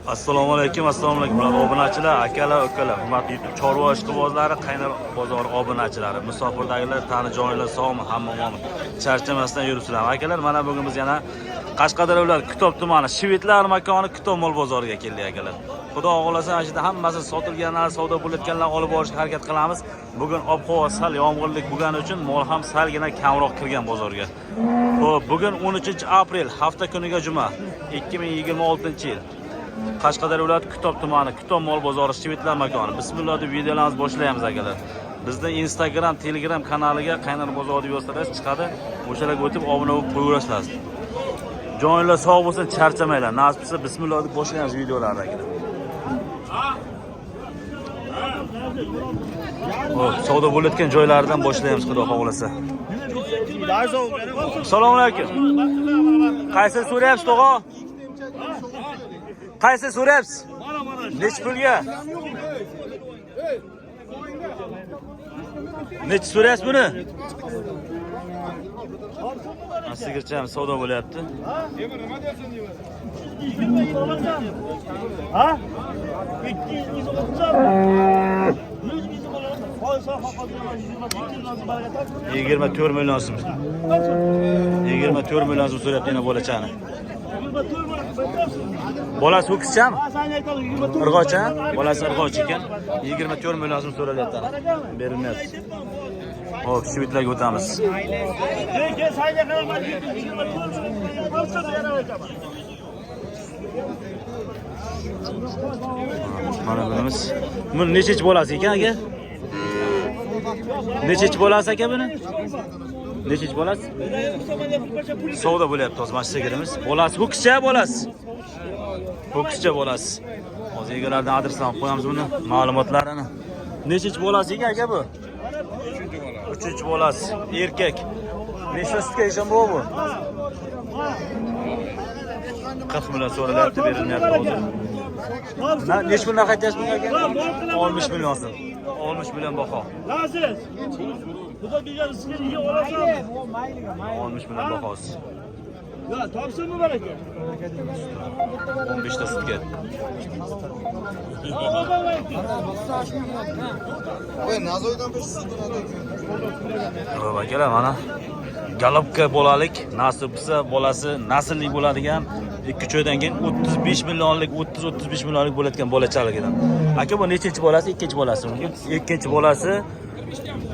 Assalomu alaykum, obunachilar, akalar, ukalar, hurmatli YouTube chorva ishqibozlari, qaynar bozor obunachilari, musofirdagilar, tani joylar sog'mi, hamma charchamasdan yuribsizlar. Akalar, mana bugun biz yana Qashqadaryo viloyati Kitob tumani Shvedlar makoni Kitob mol bozoriga keldik akalar. Xudo xohlasa, ana shu yerda hammasi sotilganlar, savdo bo'layotganlar olib borishga harakat qilamiz. Bugun ob-havo sal yomg'irlik bo'lgani uchun mol ham salgina kamroq kirgan bozorga. Xo'p, bugun 13-aprel, hafta kuniga juma, 2026-yil. Qashqadaryo viloyati Kitob tumani Kitob mol bozori Shvedlar makoni. Bismillah deb videolarimizni boshlaymiz akalar. Bizda Instagram, Telegram kanaliga qaynar bozor deb yozsangiz chiqadi. O'shalarga o'tib obuna bo'lib qo'yaverasizlar. Joylar sog' bo'lsin, charchamanglar. Nasib bo'lsa bismillah deb boshlaymiz videolarni akalar. Xo'p, savdo bo'layotgan joylardan boshlaymiz xudo xohlasa. Assalomu alaykum. Qaysi so'rayapsiz, tog'a? Qaysi so'rayapsiz? Nech pulga? Nech so'rayapsiz buni? Sigircha ham savdo bo'lyapti. Nima deyapsan deyman? 20 olasan. Ha? 200 olasan. 100 olasan. Qo'ysa haqoqatdan 24 million so'm. 24 million so'm so'rayapti yana bolachani. Bolasi ho'kizchami? Irg'ochi, bolasi irg'ochi ekan. 24 million so'm so'ralyapti. Berilmayapti. Hop, Shvedlarga o'tamiz. Mana bunimiz. Buni nechich bolasi ekan aka? Nechich bolasi aka buni? Nechich bolasi? Savdo bo'lyapti hozir mana shu sigirimiz. Bolasi ho'kizcha bolasi. Ho'kizcha bolasi. Hozir egalardan adresini olib qo'yamiz buni, ma'lumotlarini. Nechich bolasi ekan aka bu? 3-bolasi, erkak. Nechta sutga ishon bu? 40 million so'ralyapti, berilmayapti hozir. Nech puldan qaytyapsiz bunga aka? 60 million so'm. 60 million baho. Aziz. Xudo degan sizga olasan. 60 million bahosi. Ya, topsinmi baraka? 15 ta sutga. Voy, nazoydan bir sutadi. Xo'p, akalar, mana galopka bolalik, nasib bo'lsa bolasi naslli bo'ladigan 2-choydan keyin 35 millionlik, 30-35 millionlik bo'layotgan bolachaligidan. Aka, bu nechinchi bolasi? Ikkinchi bolasi bunga. Ikkinchi bolasi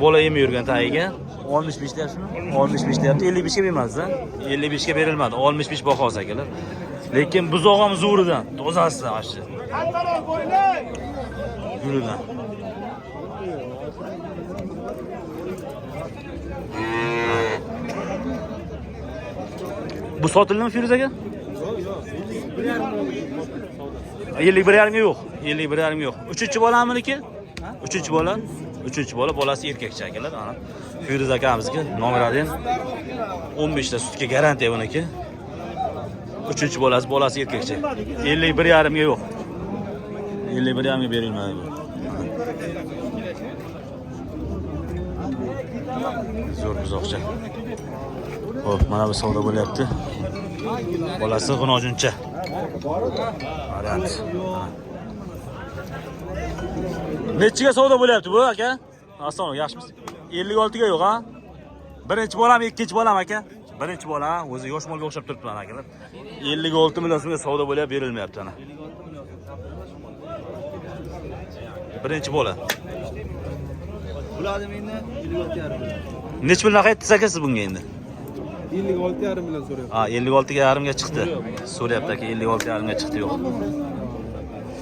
bola yemay yurgan tagiga 65 deyapsizmi? 65 deyapti. 55 ga bermasiz-a? 55 ga berilmadi. 65 bahosi akalar. Lekin buzoq ham zo'ridan, tozasidan mana shu. Yuridan. Bu sotildimi Firuz aka? 51,5 ga yo'q. 51,5 ga yo'q. 3-bolamniki? 3-bola. 3-bola, bolasi erkakcha akalar. Ana Firuz akamizga nomeradan 15 ta sutga garantiya buniki. 3-bolasi, bolasi erkakcha. 51,5 ga yo'q. 51,5 ga berilmaydi bu. Zo'r buzoqcha. Xo'p, mana bu savdo bo'lyapti. Bolasi g'unojuncha. Variant. Nechiga savdo bo'lyapti bu aka? Assalomu, yaxshimisiz? 56 ga yo'q, ha? Birinchi bolam, ikkinchi bolam aka. Birinchi bola, o'zi yosh molga o'xshab turibdi akalar. 56 million so'mga savdo bo'lyapti, berilmayapti ana. Birinchi bola. Bularni endi 56,5. Nech puldan qaytdingiz aka siz bunga endi? 56,5 million so'rayapti. Ha, 56,5 ga chiqdi. So'rayapti aka, 56,5 ga chiqdi yo'q.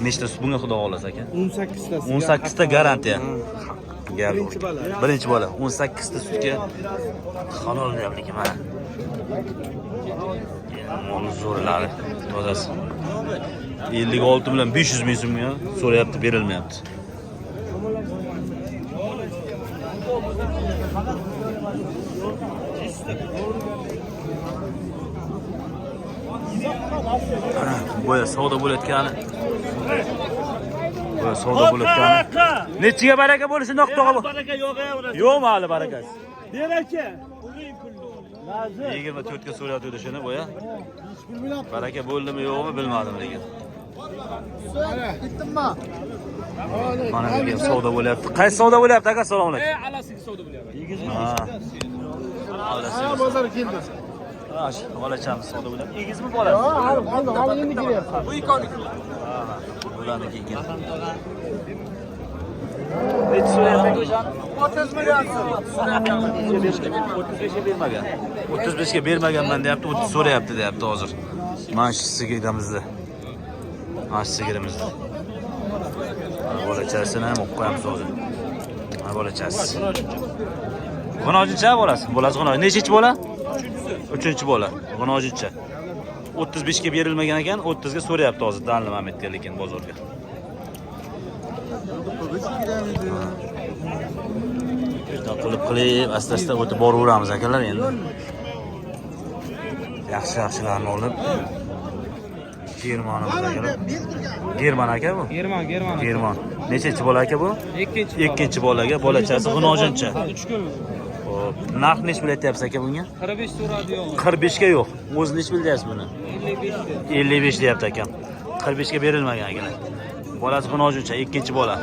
Nechta bunga xudo xolasa aka? 18 tasi. 18 ta garantiya. Birinchi bola. Birinchi bola 18 ta sutga halol deyapti mana. Mol zo'rlari, tozasi. 56 million 500 ming so'mga so'rayapti, berilmayapti. Boya savdo bo'layotgani. Boya savdo bo'layotgani. Nechiga baraka bo'lishi shundoq tog'a bu? Baraka yo'q, Yo'qmi hali barakasi? Ber aka. 24 ga so'rayapti shuni boya. Baraka bo'ldimi yo'qmi bilmadim lekin. Mana bu ham savdo bo'lyapti. Qaysi savdo bo'lyapti aka? Assalomu alaykum. Alasiga savdo bo'lyapti. Ha. Ha, bozor keldi. Olachamiz savdo bo'lyapti. Egizmi bolasi? Ha, endi kelyapti. Bu ikoni. Ha. Bularni kelgan. Necha so'rayapti o'shani? 30 million so'm. 35 ga bermagan. 35 ga bermaganman deyapti, 30 so'rayapti deyapti hozir. Mana shu sigirimizda. Mana shu sigirimizda. Bolachasini ham olib qo'yamiz hozir. Mana bolachasi. G'unojincha bolasi. Bolasi g'unoj. Nechinchi bola? 3-chi bola. G'unojincha. 35 ga berilmagan ekan, 30 ga so'rayapti hozir Danli Mametga lekin bozorga. Qilib asta-asta o'tib boraveramiz akalar endi. Yaxshi-yaxshilarni olib Germanimiz akalar. German aka bu? German. Nechinchi bola aka bu? Ikkinchi bolaga, bolachasi g'unojincha. 3 kun. Xo'p, narx nech bilatyapsiz aka bunga? 45 so'radi yo'q. 45 ga yo'q. O'zi nech bilyapsiz buni? 55. 55 deyapti akam. 45 ga berilmagan akalar. Bolasi g'unojincha, ikkinchi bola.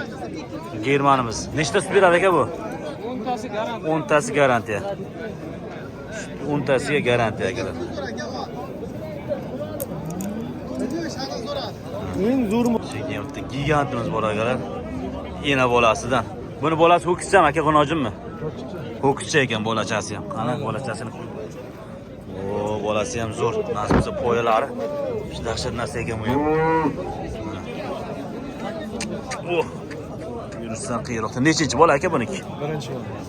Germanimiz. Nechta sut beradi aka bu? 10tasi garantiya. 10tasi garantiya. 10tasiga garantiya akalar. Men zo'rmi? Chekiyapti. Gigantimiz bor akalar. Ena bolasidan. Buni bolasi ho'kizchami aka, g'unojinmi? Ho'kizcha ekan bolachasi ham. Qani bolachasini. O, bolasi ham zo'r. Nasibsa poyalari. Shu dahshat narsa ekan bu ham. Oh. Yurishdan qiyiqda. Nechinchi bola aka buniki?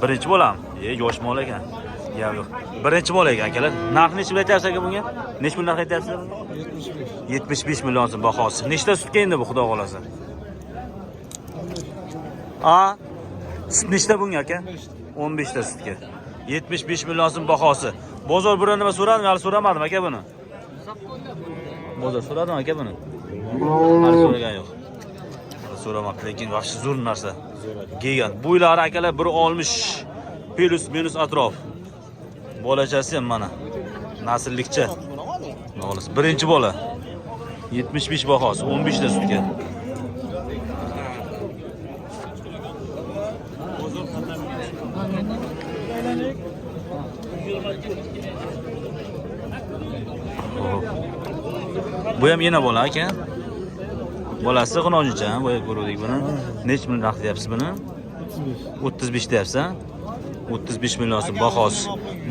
Birinchi bolami? Yosh bola ekan. Yo'q. Birinchi bola ekan akalar. Narxi nech bilatyapsiz aka bunga? Nech pul narx aytyapsizlar? 75 million so'm bahosi. Nechta sutga endi bu xudo xolasa? A? Sut nechta bunga aka? 15 ta sutga. 75 million so'm bahosi. Bozor biror nima so'radimi? Hali so'ramadim aka buni. Bozor so'radimi aka buni? Hali so'ragan yo'q. So'ramabdi, lekin yaxshi zo'r narsa. Gigant. Bo'ylari akalar 1.60 plus minus atrof. Bolachasi ham mana. Nasllikcha. Xolos. Birinchi bola. 75 bahosi, 15 ta sutga. Bu ham yana bola aka. Bolasi g'unojincha, bu ko'rdik buni. Nech million narx deyapsiz buni? 35 deyapsiz, ha? 35 million so'm bahosi.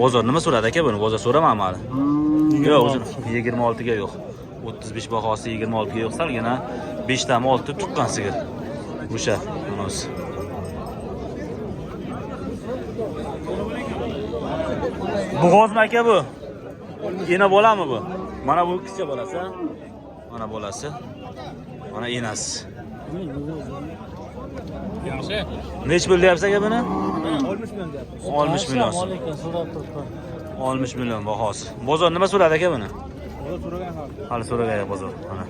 Bozor nima so'radi aka buni? Bozor so'ramanmi hali? Yo'q, o'zi 26 ga yo'q. 35 bahosi 26 ga yo'q, salgina 5 tami 6 tuqqan sigir. O'sha bunisi. Bu g'ozmi aka bu? Ena bolami bu? Mana bu kichik bolasi, ha? Mana bolasi. Mana enasi. Yaxshi. Nech pul deyapsiz aka buni? 60 million deyapti. 60 million. 60 million bahosi. Bozor nima so'radi aka buni? Bozor so'ragan hali. Hali so'ragan bozor. Mana.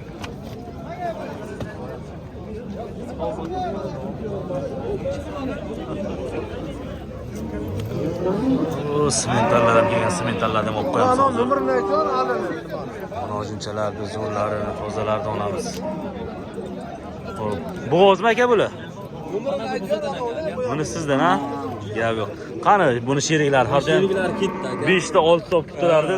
O, simentallar ham kelgan, simentallarni ham olib qo'yamiz. Nomerini aytsan, hali. G'unojinchalarni, zo'rlarini, tozalarni olamiz. Xo'p, bu g'ozmi aka bular? Buni sizdan, ha? Gap yo'q. Qani buni sheriklari har doim ketdi aka. 5 ta 6 ta olib turardi.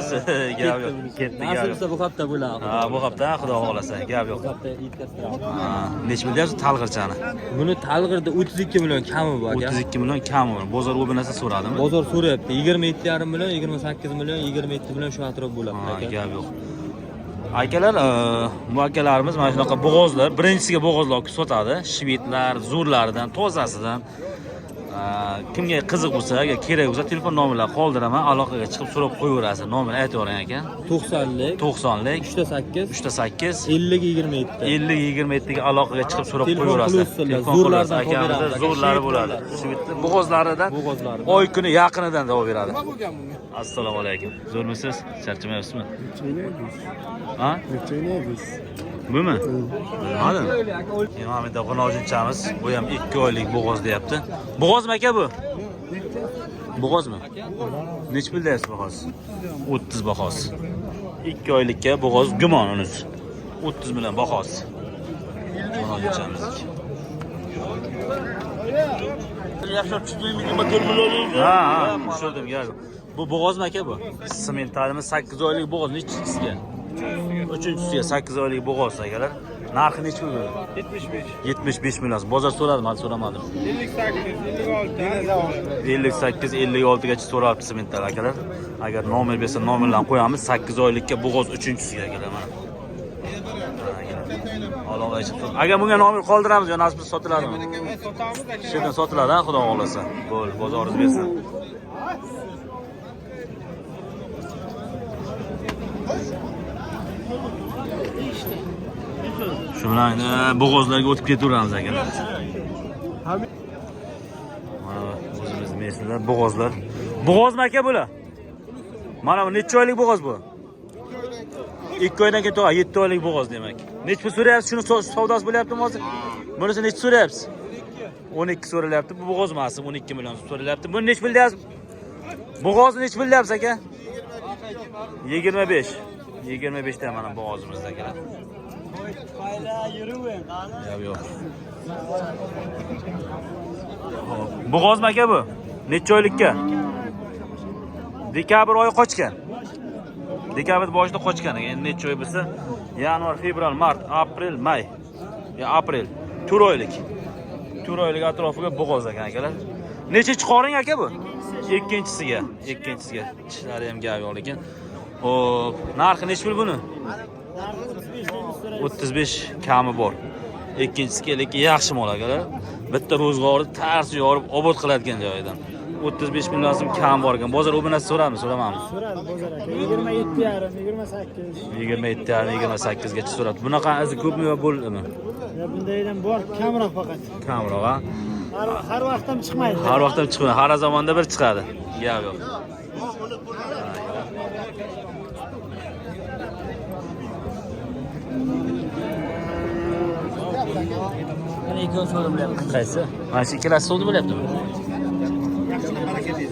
Gap yo'q. Ketdi gap. Nasibsa bu hafta bo'ladi. Ha, bu hafta xudo xolasa, gap yo'q. Bu hafta yetkaztiramiz. Ha, nech million deyapsiz talg'irchani? Buni talg'irda 32 million kami bu aka. 32 million kam bor. Bozor u binasi so'radimi? Bozor so'rayapti. 27,5 million, 28 million, 27 million shu atrof bo'ladi Ha, aka. gap yo'q. Akalar, bu akalarimiz mana shunaqa bo'g'ozlar, birinchisiga bo'g'ozlar olib sotadi. Shvedlar, zo'rlaridan, tozasidan. Kimga qiziq bo'lsa, agar kerak bo'lsa, telefon nomerlarini qoldiraman, aloqaga chiqib so'rab qo'yaverasiz. Nomerni aytib yuboring aka. 90lik, 90lik 3'ta 8, 3'ta 8 50 27. 50-27 ga aloqaga chiqib so'rab Telefon qo'yaverasiz. qilib Zo'rlardan zo'rlardan akamizda qo'yib zo'rlari beramiz. bo'ladi. Shvedlar bo'g'ozlaridan Bo'g'ozlaridan. oy kuni yaqinidan javob beradi. Nima bo'lgan bunga? Assalomu alaykum. Zo'rmisiz? Charchamayapsizmi? Ha? Bumi? Bilmadim. Mana bu g'unojinchamiz, bu ham 2 oylik bo'g'oz deyapti. Bo'g'ozmi aka bu? Bo'g'ozmi? Nech pul deyapsiz bo'g'oz? 30 bahosi. 2 oylikka bo'g'oz gumon unisi. 30 million bahosi. G'unojinchamiz. Yaxshi tushmaymi? Motor bilan. Ha, tushirdim, gel. Bu bo'g'ozmi aka bu? Sementalimiz 8 oylik bo'g'oz, nechisiga? 3-siga 8 oylik bo'g'oz akalar. Narxi necha pul? 75. 75 million. Bozor so'radim, hali so'ramadim. 58, 56. 58, 56 gacha so'rabdi semental akalar. Agar nomer bersa, nomerlarni qo'yamiz. 8 oylikka bo'g'oz 3-siga akalar mana. Alloh aytib tursin. Agar bunga nomer qoldiramiz, yo nasib sotiladimi? Sotamiz aka. Shundan sotiladi, ha, xudo xohlasa. Bo'l, bozoringiz bersin. Shu bilan bo'g'ozlarga o'tib ketaveramiz akalar. Mana o'zimiz meslar, bo'g'ozlar. Bo'g'ozmi aka bular? Mana bu necha oylik bo'g'oz bu? 2 oydan keyin 7 oylik bo'g'oz demak. Necha pul so'rayapsiz? Shuni savdosi bo'lyaptimi hozir? Bunisi necha so'rayapsiz? 12 so'ralyapti. Bu bo'g'oz emas, 12 million so'ralyapti. Buni necha pul deyapsiz? Bo'g'ozni necha pul deyapsiz aka? 25. 25 ta mana bo'g'ozimizda akalar. Yo'q. Bo'g'ozmi aka bu? Necha oylikka? Dekabr oyi qochgan. Dekabr boshida qochgan. Endi necha oy bo'lsa? Yanvar, fevral, mart, aprel, may. Ya aprel. 4 oylik. 4 oylik atrofiga bo'g'oz ekan akalar. Necha chiqoring aka bu? Ikkinchisiga. Tishlari ham gap yo'q lekin. Xo'p, narxi necha pul buni? 35 kami bor. Ikkinchisiga lekin yaxshi mol akalar. Bitta ro'zg'orni tars yorib obod qiladigan joyidan. 35 million so'm kam bor ekan. Bozor o'binasi so'radimi, so'ramammi? So'radi bozor aka. 27,5, 28. 27,5 gacha so'radi. Bunaqa izi ko'pmi yo bo'ldimi? Ya bundaydan bor, kamroq faqat. Kamroq, ha? Har vaqt ham chiqmaydi. Har vaqt ham chiqmaydi. Har zamonda bir chiqadi. Gap yo'q. Mana ikkovi so'rab bilyapti. Qaysi? Mana shu ikkalasi savdo bo'lyaptimi?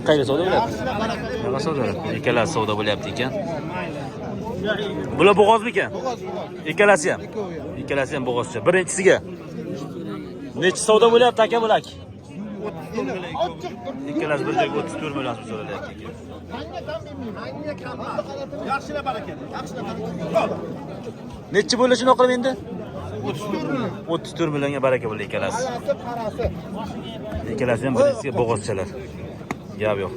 Qaysi savdo bo'lyapti? Nima savdo? Ikkalasi savdo bo'lyapti ekan. Bular bo'g'ozmi ekan? Ikkalasi ham. Ikkalasi ham bo'g'ozcha. Birinchisiga necha savdo bo'lyapti aka bular? Ikkalasi bir joyga 34 million so'm so'ralyapti ekan. Yaxshilab baraka. Necha bo'ldi shuni qilib endi? 34 millionga baraka bo'ldi ikkalasi. Ikkalasi ham birinchisiga bo'g'ozchalar. Gap yo'q.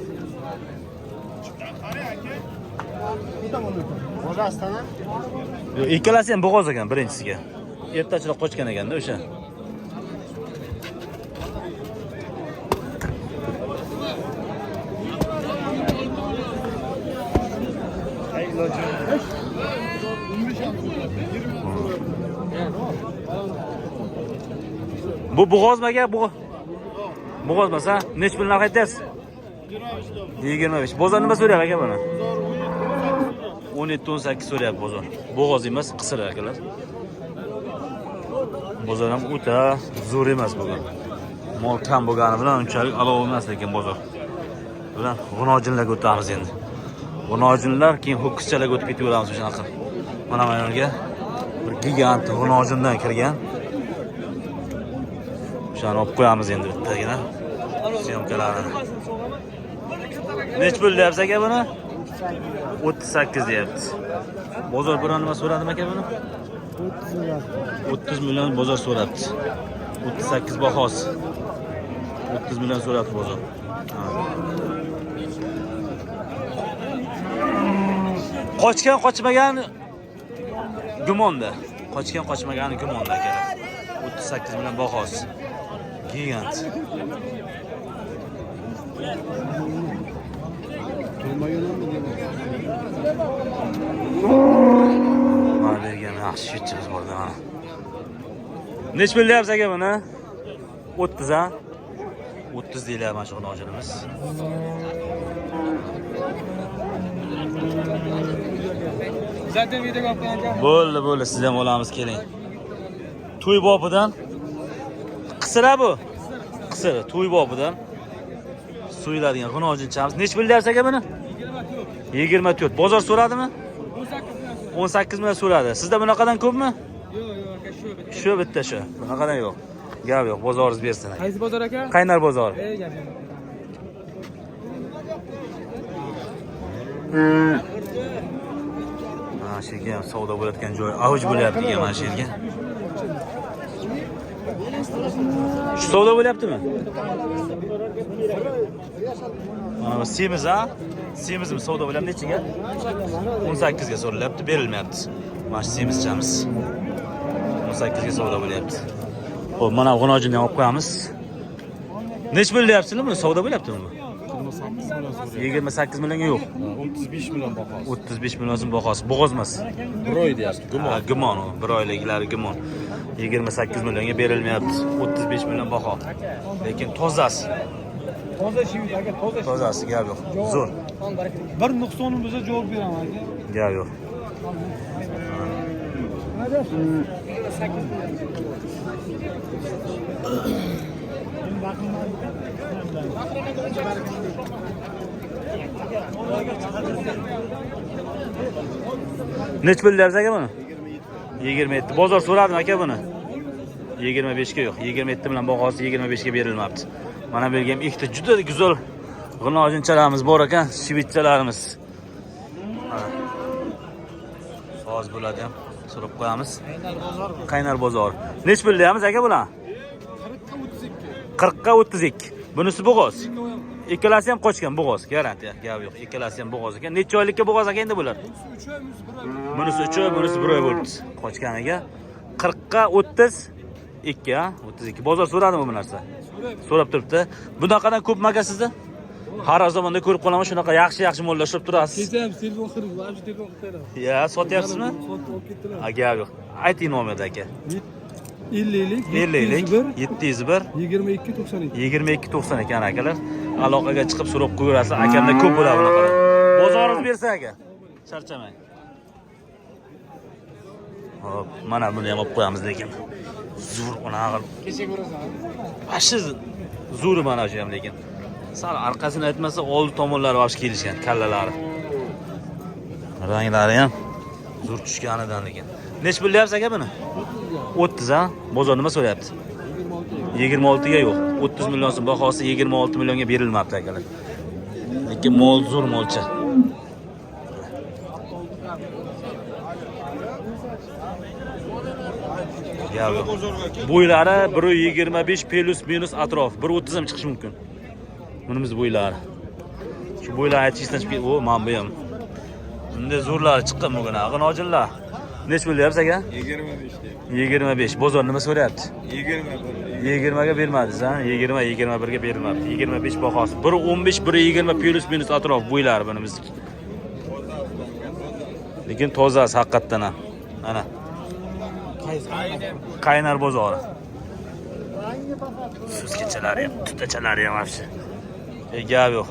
Yo'q, ikkalasi ham bo'g'oz ekan birinchisiga. Ertachiroq qochgan ekanda o'sha. Bu bo'g'ozmi aka? Bo'g'oz bo'lsa, nech pul narx aytasiz? 25. Bozor nima so'rayapti aka buni? 17-18 so'rayapti bozor. Bo'g'oz emas, qisir akalar. Bozor ham o'ta zo'r emas bugun. Mol kam bo'lgani bilan unchalik alov emas lekin bozor. Bilan g'unojinlarga o'tamiz endi. G'unojinlar keyin ho'kizchalarga o'tib ketaveramiz shunaqa. Mana bu yerga bir gigant g'unojindan kirgan. Shuni olib qo'yamiz endi bittagina. Syomkalarni. Nech pul deyapsiz aka buni? 38 deyapti. Bozor biron nima so'radimi aka buni? 30 million bozor so'rabdi. 38 bahosi. 30 million so'rabdi bozor. Qochgan qochmagan gumonda. Qochgan qochmagani gumonda akalar. 38 million bahosi. Gigant. Mana bergan yaxshi shitchimiz bor mana. Nech pul deyapsiz aka buni? 30 ha? 30 deylar mana shu nojinimiz. Zaten video qo'ygan. Bo'ldi, siz ham olamiz keling. To'y bobidan qisira bu. Qisir, to'y bobidan so'yiladigan g'unojinchamiz. Nech pul deyapsiz aka buni? 24. Bozor so'radimi? 18 million so'radi. Sizda bunaqadan ko'pmi? Yo'q, aka shu bitta. Shu bitta shu. Bunaqadan yo'q. Gap yo'q, bozoringiz bersin. Qaysi bozor aka? Qaynar bozor. Gap yo'q. Mana shu yerga ham savdo bo'layotgan joy avj bo'lyapti ekan mana shu yerga. Shu savdo bo'lyaptimi? Mana bu semiz ha? Semizmi savdo bo'lyapti nechiga? 18 ga so'ralyapti, berilmayapti. Mana shu semizchamiz. 18 ga savdo bo'lyapti. Xo'p, mana g'unojini ham olib qo'yamiz. Nech bo'lyapsizlar buni? Savdo bo'lyaptimi bu? 28 millionga yo'q. 35 million bahosi. 35 million so'm bahosi. Bo'g'ozmas. Bir oy deyapti. Ha, gumon u. Bir oyliklari gumon. 28 millionga berilmayapti. 35 million baho. Lekin tozasi. Toza shivit aka, toza. Tozasi gap yo'q. Zo'r. Bir nuqsonim bo'lsa javob beraman aka. Gap yo'q. Nech bo'lyapsiz aka buni? 27. Bozor so'radimi aka buni? 25 ga yo'q. 27 bilan bahosi 25 ga berilmabdi. Mana bu yerga ham ikkita juda go'zal g'unojinchalarimiz bor ekan, shivitchalarimiz. Soz bo'ladi ham. So'rab qo'yamiz. Qaynar bozor. Nech bo'lyapmiz aka bular? 40 ga 32. Bunisi bo'g'oz. Ikkalasi ham qochgan bo'g'oz, garantiya. Gap yo'q. Ikkalasi ham bo'g'oz ekan. Necha oylikka bo'g'oz ekan endi bular? Bunisi 3 oy, bunisi 1 oy bo'libdi. Qochganiga 40 ga 32 ha? 32. Bozor so'radimi bu narsa? So'rab turibdi. Bunaqadan ko'p maka sizda? Har zamonda ko'rib qolaman, shunaqa yaxshi mollashib turasiz. Kecha telefon qilib, mana telefon qilib. Ya, sotyapsizmi? Olib ketdilar. Ha, gap yo'q. Ayting nomerni aka. 50lik 701 2292. 2292 ana akalar. Aloqaga chiqib so'rab qo'yarasiz. Akamda ko'p bo'ladi bunaqa. Bozoringiz bersa aka. Charchamang. Hop, mana buni ham olib qo'yamiz lekin. Zo'r unaqa. Kecha ko'rasan. Ashi zo'r mana shu ham lekin. Sal orqasini aytmasa, old tomonlari vobsh kelishgan, kallalari. Ranglari ham zo'r tushganidan lekin. Nech bo'lyapsiz aka buni? 30 ha? Bozor nima so'rayapti? 26 ga yo'q. 30 million so'm bahosi 26 millionga berilmabdi akalar. Lekin mol zo'r molcha. Bo'ylari 1.25 plus minus atrof. 1.30 ham chiqishi mumkin. Bunimiz bo'ylari. Shu bo'ylar aytishdan chiqib, o, men bu ham. Bunday zo'rlari chiqqan bugun, g'inojinlar. Nech bo'lyapsiz aka? 25 deyapti. 25. Bozor nima so'rayapti? 20. 20 ga bermadingiz, ha? 21 ga berilmabdi. 25 bahosi. 1.15, 1.20 plus minus atrof bo'ylari bunimizniki. Lekin tozasi haqiqatdan ham. Ana. Qaynar bozori. Suzgichalari ham, tutachalari ham afshi. Gap yo'q.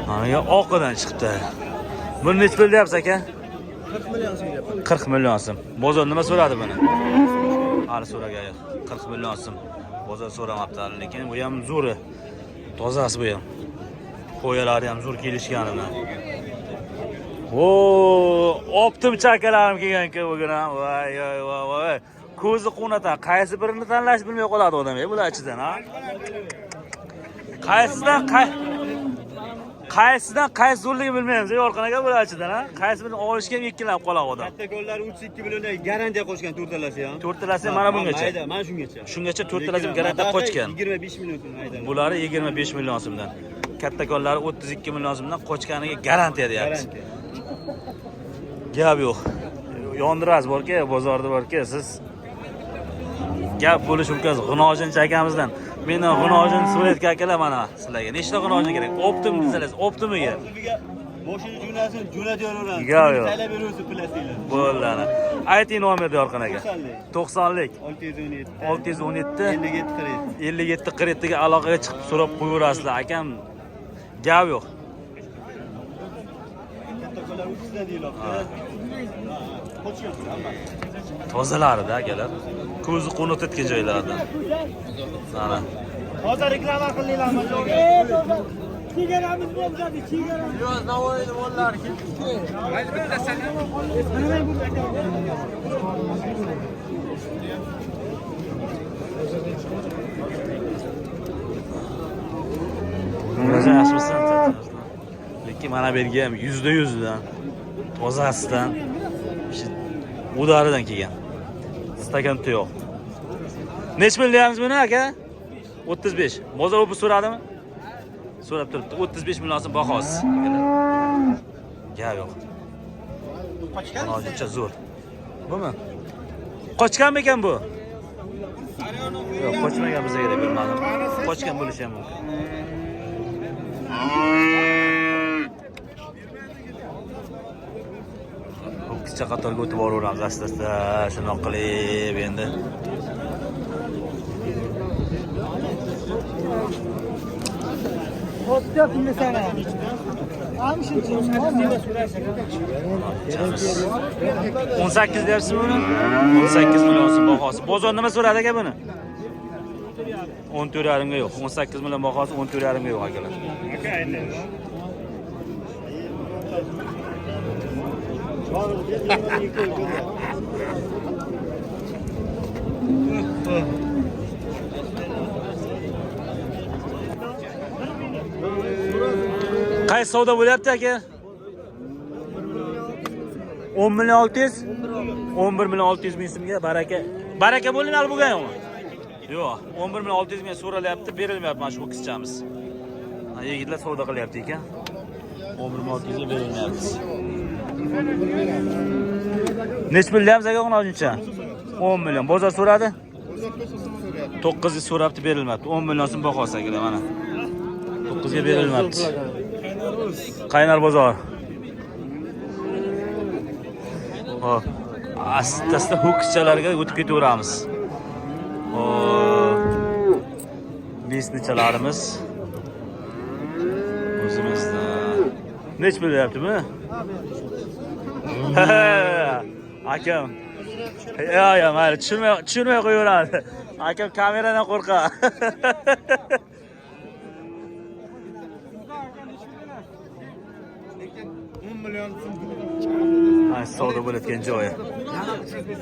Mana oqidan chiqdi. Buni nech bo'lyapsiz aka? 40 million so'm deyapti. 40 million so'm. Bozor nima so'radi buni? Hali so'ragan yo'q. 40 million so'm. Bozor so'ramabdi, lekin bu ham zo'ri. Tozasi bu ham. Qo'yalari ham zo'r kelishganini. O, optim chakalarim kelgan-ku bugun ham. Voy. Ko'zi qonatan, qaysi birini tanlash bilmay qoladi odam, bular ichidan, ha? Qaysidan qaysi zo'rligi bilmaymiz, orqanaga bular ichidan, ha? Qaysi birini olishga ham ikkilanib qoladi odam. Kattakonlar 32 millionga garantiya qo'shgan to'rtalasi ham. To'rtalasi mana bungacha. Mayda, mana shungacha. Shungacha to'rtalasi garantiya qochgan. 25 million so'm aydan. Bulari 25 million so'mdan. Kattakonlari 32 million so'mdan qochganiga garantiya deyapti. Gap yo'q. Yondirasiz borki, bozorda borki, siz gap bo'lish mumkin. G'unojinchi akamizdan. Mendan g'unojin so'rayotgan akalar mana sizlarga. Nechta g'unojin kerak? Optim desangiz, optimiga. Boshini jo'nasin, jo'nataveramiz. Gap yo'q. Talab berasiz plastiklar. Bo'ladi. Ayting nomerni orqanaga. 90lik 617 57 47 ga aloqaga chiqib so'rab qo'yaverasizlar. Akam gap yo'q. Kattakonlar 30 da deyiladi. Tozalarida akalar. Ko'zi qo'nib ketgan joylardan. Mana. Hozir reklama qilinglar. Chegaramiz bo'ladi, chegaramiz. Yo'q, Navoiyni bolalari Murojan yaxshimisan? Lekin mana bu yerga ham %100dan tozasidan udaridan kelgan. Stakan yo'q. Necha pul deyapmiz buni aka? 35. Bozor o'pi so'radimi? So'rab turibdi. 35 million so'm bahosi. Gap yo'q. Hozircha zo'r. Bumi? Qochganmi ekan bu? Yo'q, qochmagan bizga deb bilmadim. Qochgan bo'lishi ham mumkin. Ho'kizcha qatorga o'tib boraveramiz asta-asta, shundoq qilib endi. O'tda pulni sana. Ham shuncha. 18 deyapsizmi buni? 18 million so'm bahosi. Bozor nima so'radi aka buni? 14,5 ga yo'q. 18 million bahosi 14,5 ga yo'q akalar. Qaysi savdo bo'lyapti aka? 10 million 600, 11 million 600 ming so'mga baraka. Baraka bo'linali bo'lgan yo'qmi? Yo'q, 11 million 600 ming so'ralyapti, berilmayapti mana shu qizchamiz. Yigitlar savdo qilyapti ekan. 11 million 600 ga berilmayapti. Nech pul deyapsiz aka hozircha? 10 million. Bozor so'radi? 9 ga so'rabdi, berilmayapti. 10 million so'm bahosi akalar mana. 9 ga berilmayapti. Qaynar bozor. Hop. Asta-asta ho'kizchalarga o'tib ketaveramiz. Hop. Besnichalarimiz. O'zimizda. Nech pul deyapti bu? Akam. Ya, mayli, tushirmay qo'yaveradi. Akam kameradan qo'rqadi. Savdo bo'layotgan joyi.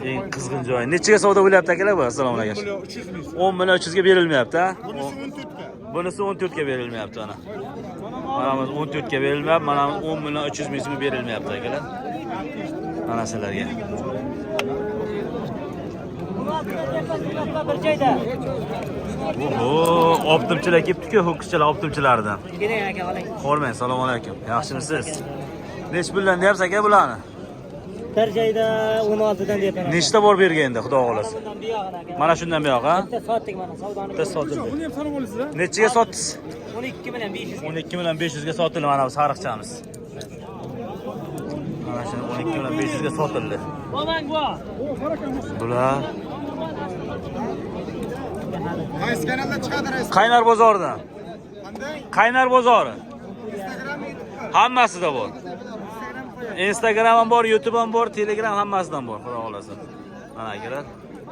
Eng qizg'in joyi. Nechaga savdo bo'lyapti akalar bu? Assalomu alaykum. 10 million 300 ga berilmayapti, ha? Bunisi 14 ga berilmayapti ana. Mana 14 ga berilmayapti, mana 10 million 300 ming so'm berilmayapti akalar. Mana sizlarga. Bir joyda. Oho, optimchilar kelibdi-ku, ho'kizchalar optimchilaridan. Keling aka, oling. Hormang, assalomu alaykum. Yaxshimisiz? Nech puldan deyapsiz aka bularni? Bir joyda 16 dan deyapman. Nechta bor bergan endi, xudo xolasa? Bundan buyog'ini aka. Mana shundan buyoq, ha? Bitta sotdik mana, savdoni. Bitta sotildi. Buni ham sanab olasizlar. Nechiga sotdingiz? 12 bilan 500. 12 million 500 ga sotildi mana bu sariqchamiz. Mana shuni 12 million 500 ga sotildi. Bo'lang bu. Bular Qaysi kanalda chiqadi rais? Qaynar bozoridan. Qanday? Qaynar bozori. Hammasida bor. Instagram ham bor, YouTube ham bor, Telegram hammasidan bor, xudo xolasa. Mana akalar.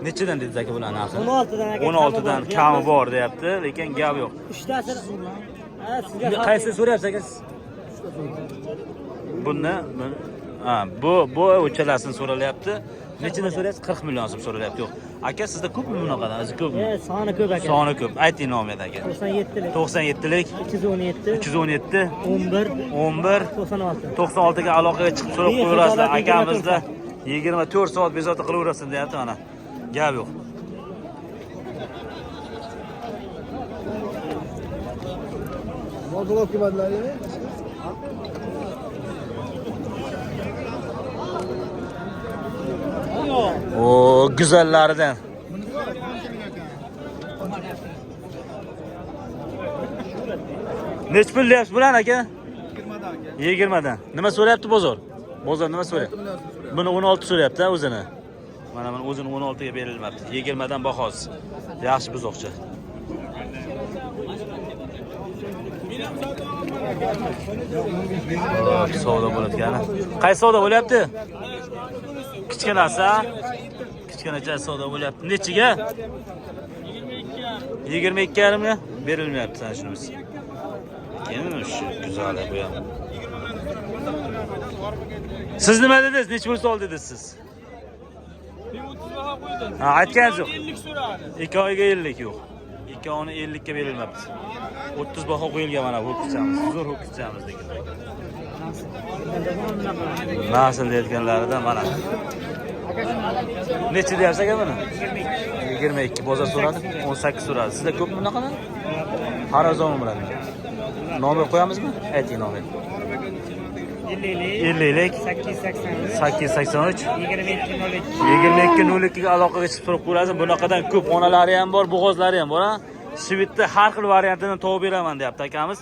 Nechidan dedingiz aka bularni narxi? 16 dan aka. 16 dan kami bor deyapti, lekin gap yo'q. 3 tasini. Ha, sizga Qaysi so'rayapsiz aka siz? Buni bu o'chalasini so'ralyapti. Nechidan so'rayapsiz? 40 million so'm so'ralyapti. Yo'q. Aka sizda ko'pmi bunaqadan? O'zi ko'pmi? soni ko'p aka. Soni ko'p. Ayting nomini aka. 97lik. 97lik 217 317 11 11 96. 96 ga aloqaga chiqib so'rab qo'yaverasizlar. Akamizda 24 soat bezovta qilaverasiz deyapti mana. Gap yo'q. Bozor qiymatlari. O güzellaridan. Nech pul deyapsiz bularni aka? 20 dan. Nima so'rayapti bozor? Bozor nima so'rayapti? Buni 16 so'rayapti o'zini. Mana men o'zini 16 ga berilmabdi. 20 dan bahosi. Yaxshi buzoqcha. Savdo bo'layotgani. Qaysi savdo bo'lyapti? Kichkinasi, kichkinacha savdo bo'lyapti. Nechiga? 22,5 ga berilmayapti sana shunisi. lekin shu go'zal bu ham. Siz nima dedingiz? Necha pul sol dedingiz siz? Ha, aytganingiz yo'q. 2 oyga 50 yo'q. 2 oyni 50 ga berilmabdi. 30 baho qo'yilgan mana bu ho'kizchamiz. Zo'r ho'kizchamiz degan. Nasıl deyotganlarida mana. Necha deyapsiz aka buni? 22 bozor so'radi, 18 so'radi. Sizda ko'pmi bunaqalar? Har arzon bilan. Nomer qo'yamizmi? Ayting nomer. 50lik 883 2202 ga aloqaga chiqib turib ko'rasiz. Bunaqadan ko'p onalari ham bor, bo'g'ozlari ham bor, ha. Shvitda har xil variantini topib beraman deyapti akamiz.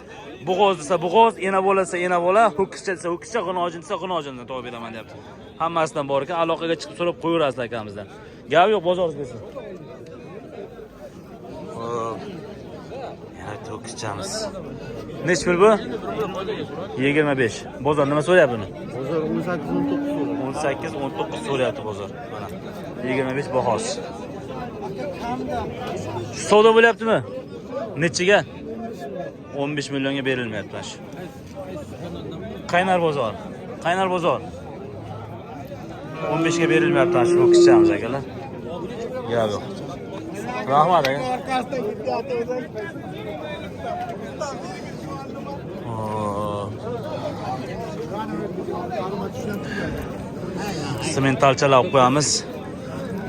Bo'g'oz desa bo'g'oz, ena bo'lsa ena bo'la, ho'kizcha desa ho'kizcha, g'unojin desa g'unojinni topib beraman deyapti. Hammasidan bor ekan, aloqaga chiqib so'rab qo'yaverasiz akamizdan. Gap yo'q, bozoringiz bersin. Yana ho'kizchamiz. Nech pul bu? 25. Bozor nima so'rayapti buni? Bozor 18 19 so'rayapti bozor. Mana 25 bahosi. Shu savdo bo'lyaptimi? Nechiga? 15 millionga berilmayapti mana shu. Qaynar bozor. Qaynar bozor. 15 ga berilmayapti mana shu ho'kizchamiz akalar. Gap yo'q. Rahmat aka. Sementalchalar olib qo'yamiz.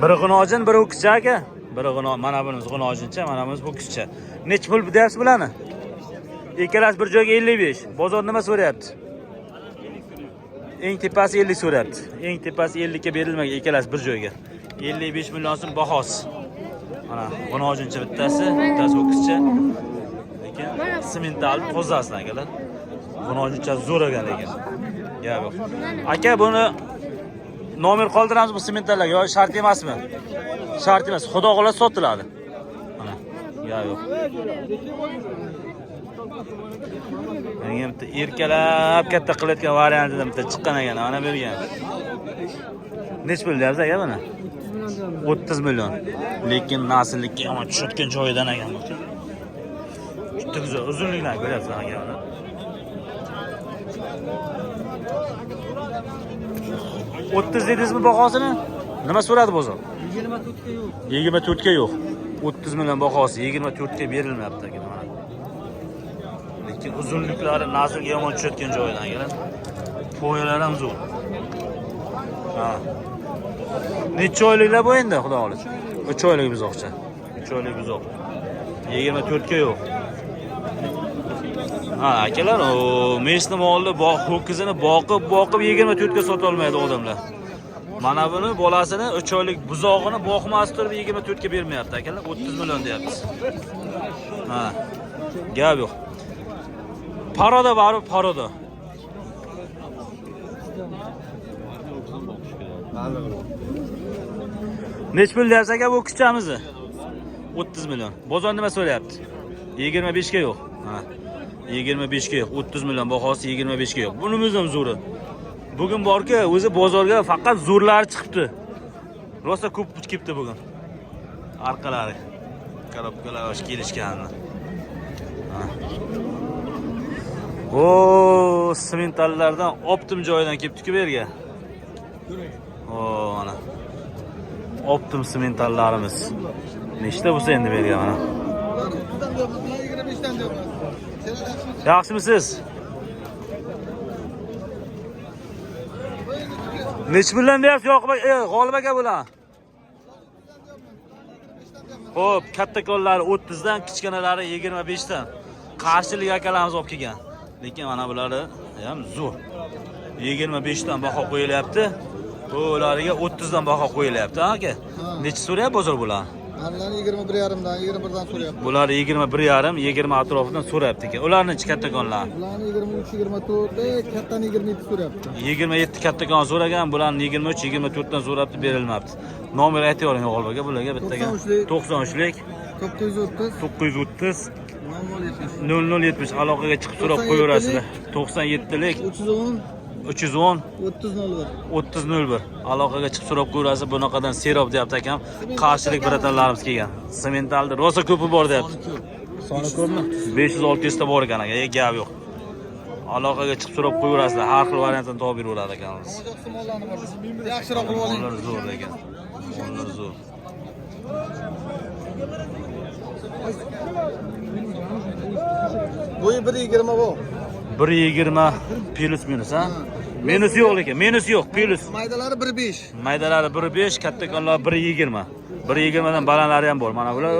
Biri g'unojin, biri ho'kizcha aka. Biri mana bunimiz g'unojincha, mana bunimiz ho'kizcha. Nech pul deyapsiz bularni? Ikkalasi bir joyga 55. Bozor nima so'rayapti? Eng tepasi 50 so'rayapti. Eng tepasi 50 ga berilmagan ikkalasi bir joyga. 55 million so'm bahosi. Mana g'unojincha bittasi ho'kizcha. Lekin semental tozasini akalar. G'unojincha zo'r ekan lekin. Gap yo'q. Aka buni nomer qoldiramiz bu sementallarga yoki shart emasmi? Shart emas, xudo xohlasa sotiladi. Mana, gap yo'q. Menga bitta erkalab katta qilayotgan variantidan bitta chiqqan ekan, mana bergan. Nech pul deyapsiz aka buni? 30 million. Lekin nasllikka yomon tushayotgan joyidan ekan bu. Juda go'zal, uzunlikdan ko'ryapsiz aka buni. O'ttiz dedingizmi bahosini? Nima so'radi bozor? 24 ga yo'q. 30 million bahosi 24 ga berilmayapti aka mana. Lekin uzunliklari naslga yomon tushayotgan joyidan ekan. Poyalar ham zo'r. Ha. Necha oyliklar bu endi, xudo xohlasa? 3 oylik buzoqcha. 3 oylik buzoq. 24 ga yo'q. Ha, akalar, o mesni molni ho'kizini boqib 24 ga sota olmaydi odamlar. Mana buni bolasini 3 oylik buzog'ini boqmasdan turib 24 ga bermayapti akalar, 30 million deyapmiz. Ha. Gap yo'q. Paroda bor, paroda. Nech pul deyapsiz aka bu kichamizni? 30 million. Bozor nima so'rayapti? 25 ga yo'q. Ha. 25 ga yo'q. 30 million bahosi 25 ga yo'q. Bunimiz ham zo'ri. Bugun borki, o'zi bozorga faqat zo'rlari chiqibdi. Rosa ko'p chiqibdi bugun. Arqalari. Korobkalar osh kelishganini. O, sementallardan optim joyidan kelibdi-ku bu yerga. O, mana. Optim sementallarimiz. Nechta bo'lsa endi bu yerga mana. Yaxshimisiz? Nech million deyapsiz Yoqub aka? G'olib aka bular. Xo'p, kattakonlari 30 dan, kichkinalari 25 dan. Qarshilik akalarimiz olib kelgan. Lekin mana bularni ham zo'r. 25 dan baho qo'yilyapti. Ularga 30 dan baho qo'yilyapti, aka. Necha so'rayapti bozor bular? Ularni 21,5 dan 21 dan so'rayapti. Bular 21,5, 20 atrofidan so'rayapti ekan. Ularning kattakonlar. Bularni 23, 24, kattani 27 so'rayapti. 27 kattakon so'ragan, bularni 23, 24 dan so'rabdi, berilmabdi. Nomer aytavering Yo'g'ol aka, bularga bittaga 93lik 930 0070 aloqaga chiqib so'rab qo'yaverasizlar. 97lik 310 3001 aloqaga chiqib so'rab qo'yaverasiz. Bunaqadan serob deyapti akam. Qarshilik biratanlarimiz kelgan. Sementalda rosa ko'pi bor deyapti. Soni ko'pmi? 500-600 ta bor ekan aka, gap yo'q. Aloqaga chiqib so'rab qo'yaverasizlar, har xil variantini topib beraveradi akamiz. Yaxshiroq qilib oling. Mollar zo'r ekan. Mollar zo'r. Bo'yi 1.20 bu. 1.20 plus minus ha? Minus yo'q lekin, minus yo'q, plus. Maydalari 1.5. Maydalari 1.5, kattakonlar 1.20. 1.20 dan balandlari ham bor. Mana bular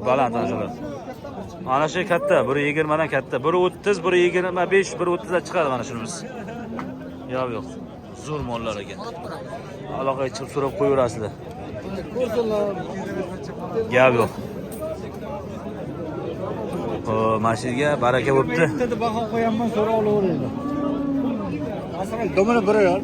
baland ana shular. Mana shu katta, 1.20 dan katta. 1.30, 1.25, 1.30 dan chiqadi mana shunimiz. Yo'q. Zo'r mollar ekan. Aloqaga chiqib so'rab qo'yaverasizlar. Ko'rsinlar. Gap yo'q. Xo'p, mana shu yerga baraka bo'pti. Bitta baho qo'yaman, so'ra olaveraylar. Aslida domini biri yo'q.